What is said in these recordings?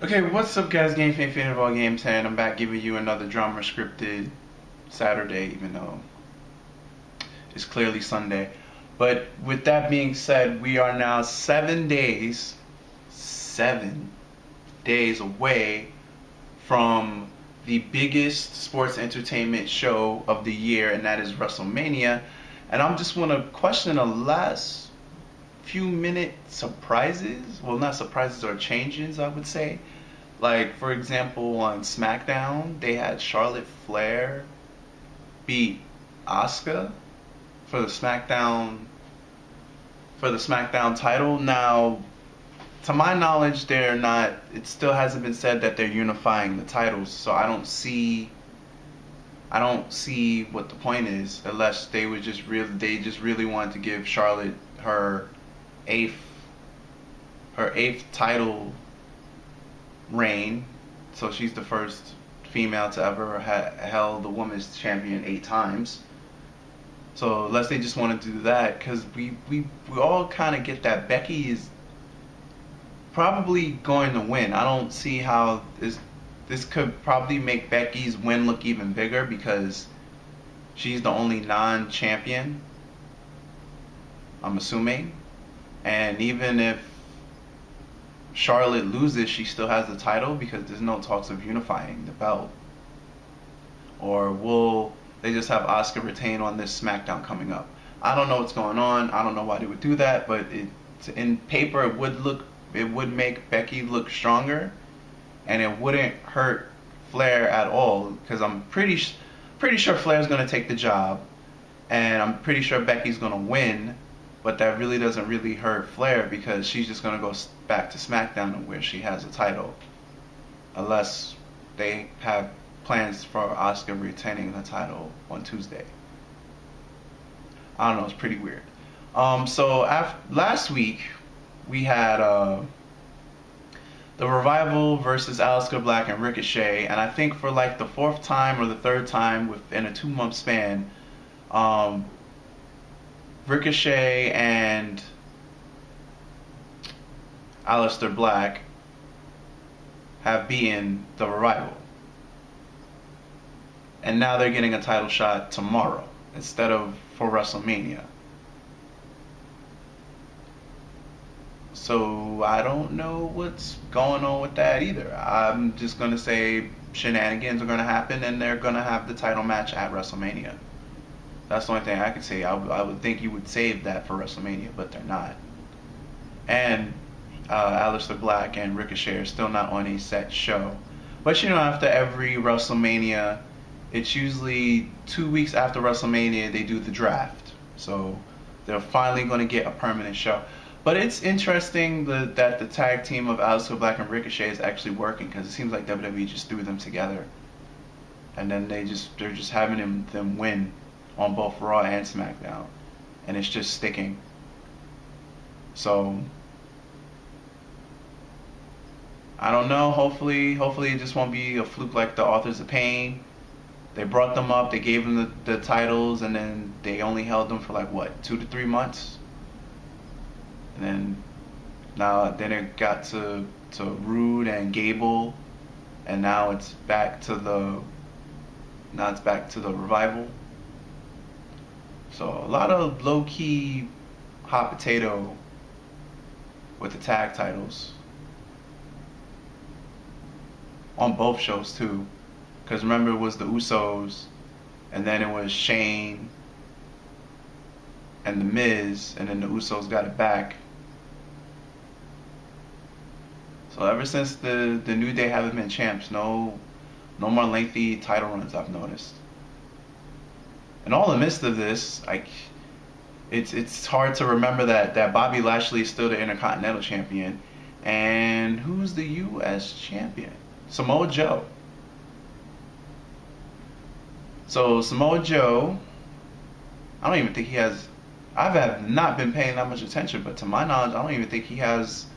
Okay, what's up, guys? Game fan of all Game 10. I'm back giving you another drama scripted Saturday, even though it's clearly Sunday. But with that being said, we are now 7 days away from the biggest sports entertainment show of the year, and that is WrestleMania. And I'm just want to question the last few minute surprises. Well, not surprises or changes, I would say. Like, for example, on SmackDown, they had Charlotte Flair beat Asuka for the SmackDown title. Now, to my knowledge, they're not. It still hasn't been said that they're unifying the titles, so I don't see what the point is, unless they just really wanted to give Charlotte eighth her eighth title reign. So she's the first female to ever held the women's champion 8 times. So unless they just want to do that, because we all kind of get that Becky is probably going to win. I don't see how this could probably make Becky's win look even bigger because she's the only non-champion, I'm assuming. And even if Charlotte loses, she still has the title because there's no talks of unifying the belt. Or will they just have Asuka retain on this SmackDown coming up? I don't know what's going on. I don't know why they would do that, but in paper it would make Becky look stronger, and it wouldn't hurt Flair at all because I'm pretty sure Flair's gonna take the job, and I'm pretty sure Becky's gonna win. But that really doesn't really hurt Flair because she's just going to go back to SmackDown where she has a title. Unless they have plans for Asuka retaining the title on Tuesday. I don't know, it's pretty weird. Last week we had the Revival versus Aleister Black and Ricochet, and I think for like the fourth time or the third time within a 2-month span, Ricochet and Aleister Black have beaten the Revival. And now they're getting a title shot tomorrow instead of for WrestleMania. So I don't know what's going on with that either. I'm just going to say shenanigans are going to happen and they're going to have the title match at WrestleMania. That's the only thing I could say. I would think you would save that for WrestleMania, but they're not. And Aleister Black and Ricochet are still not on a set show. But after every WrestleMania, it's usually 2 weeks after WrestleMania they do the draft. So they're finally going to get a permanent show. But it's interesting that the tag team of Aleister Black and Ricochet is actually working because it seems like WWE just threw them together, and then they're just having them win on both Raw and SmackDown, and it's just sticking. So I don't know. Hopefully it just won't be a fluke like the Authors of Pain. They brought them up, they gave them the titles, and then they only held them for like what, 2 to 3 months, and then it got to Rude and Gable, and now it's back to the Revival. So a lot of low-key hot potato with the tag titles on both shows too. Because remember, it was the Usos, and then it was Shane and The Miz, and then the Usos got it back. So ever since the New Day haven't been champs, no more lengthy title runs I've noticed. And all in the midst of this, it's hard to remember that Bobby Lashley is still the Intercontinental Champion. And who's the U.S. Champion? Samoa Joe. So Samoa Joe, I don't even think he has. I've not been paying that much attention, but to my knowledge, I don't even think he has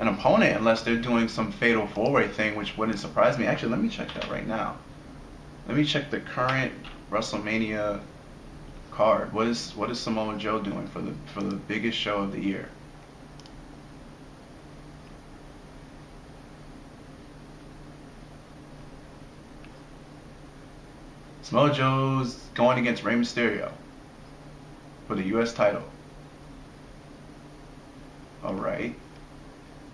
an opponent unless they're doing some fatal four-way thing, which wouldn't surprise me. Actually, let me check that right now. Let me check the current WrestleMania card. What is Samoa Joe doing for the biggest show of the year? Samoa Joe's going against Rey Mysterio for the U.S. title. All right.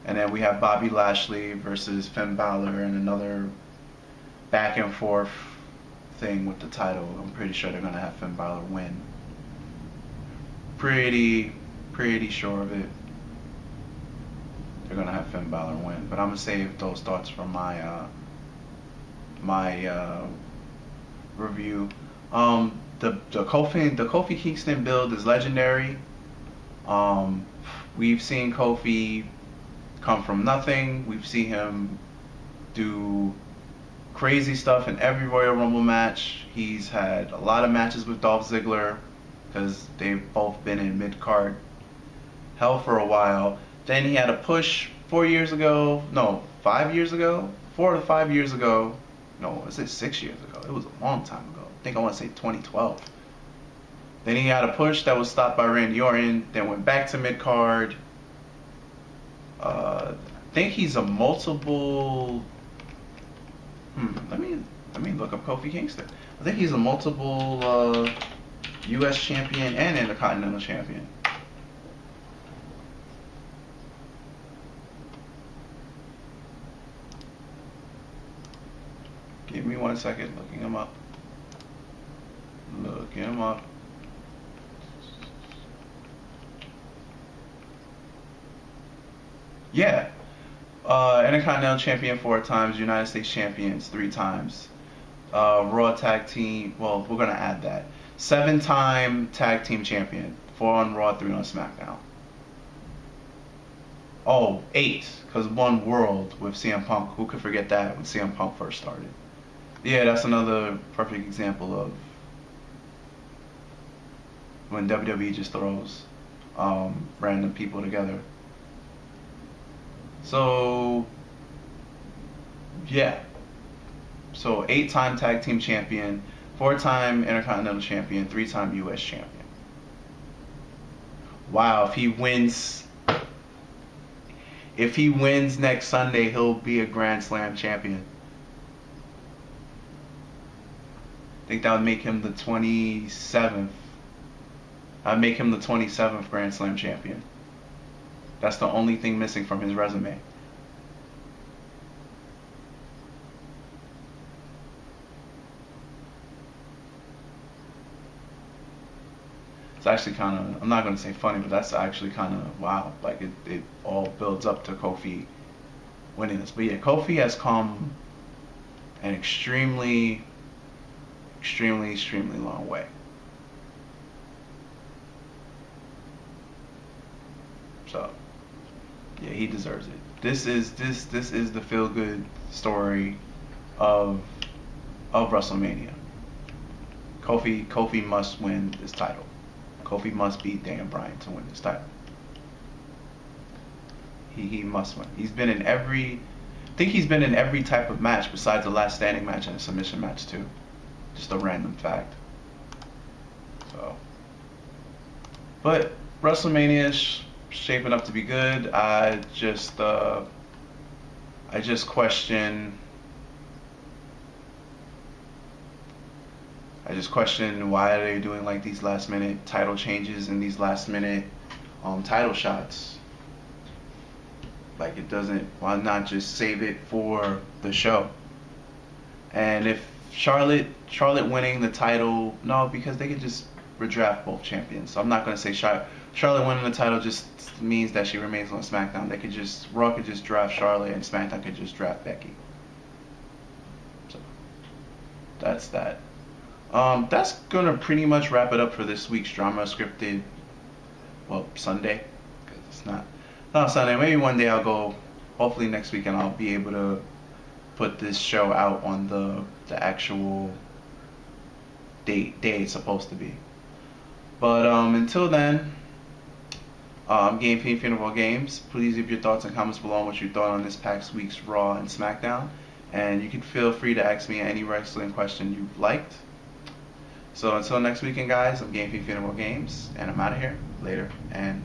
And then we have Bobby Lashley versus Finn Balor in another back and forth thing with the title. I'm pretty sure they're gonna have Finn Balor win. Pretty sure of it. They're gonna have Finn Balor win, but I'm gonna save those thoughts for my review. The Kofi Kingston build is legendary. We've seen Kofi come from nothing. We've seen him do crazy stuff in every Royal Rumble match. He's had a lot of matches with Dolph Ziggler because they've both been in mid-card hell for a while. Then he had a push 4 years ago. No, 5 years ago? 4 to 5 years ago. No, was it 6 years ago? It was a long time ago. I think I want to say 2012. Then he had a push that was stopped by Randy Orton. Then went back to mid-card. I think he's a multiple... Let me look up Kofi Kingston. I think he's a multiple U.S. champion and Intercontinental champion. Give me 1 second. Looking him up. Look him up. Yeah. Intercontinental champion 4 times, United States champions 3 times. Raw tag team, well, we're going to add that. 7-time tag team champion. 4 on Raw, 3 on SmackDown. Oh, 8, because 1 World with CM Punk. Who could forget that when CM Punk first started? Yeah, that's another perfect example of when WWE just throws random people together. So, yeah. So, 8-time tag team champion, 4-time Intercontinental champion, 3-time U.S. champion. Wow, if he wins next Sunday, he'll be a Grand Slam champion. I think that would make him the 27th. I'd make him the 27th Grand Slam champion. That's the only thing missing from his resume. It's actually kind of, I'm not going to say funny, but that's actually kind of wow. Like it all builds up to Kofi winning this. But yeah, Kofi has come an extremely long way. So yeah, he deserves it. This is the feel good story of WrestleMania. Kofi must win this title. Kofi must beat Daniel Bryan to win this title. He must win. He's been in every, I think he's been in every type of match besides the last standing match and a submission match too. Just a random fact. So, but WrestleMania is shaping up to be good. I just question why are they doing like these last minute title changes and these last minute title shots. Like it doesn't, why not just save it for the show? And if Charlotte winning the title, no, because they could just redraft both champions. So I'm not going to say Charlotte winning the title just means that she remains on SmackDown. They could just, Raw could just draft Charlotte and SmackDown could just draft Becky. So that's that. That's gonna pretty much wrap it up for this week's Drama Scripted. Well, Sunday, because it's not Sunday. Maybe one day I'll go. Hopefully next weekend I'll be able to put this show out on the actual day it's supposed to be. But until then, Game Fiend Funeral Games. Please leave your thoughts and comments below on what you thought on this past week's Raw and SmackDown, and you can feel free to ask me any wrestling question you've liked. So until next weekend, guys, I'm Game Fiend Funeral Games, and I'm out of here. Later, and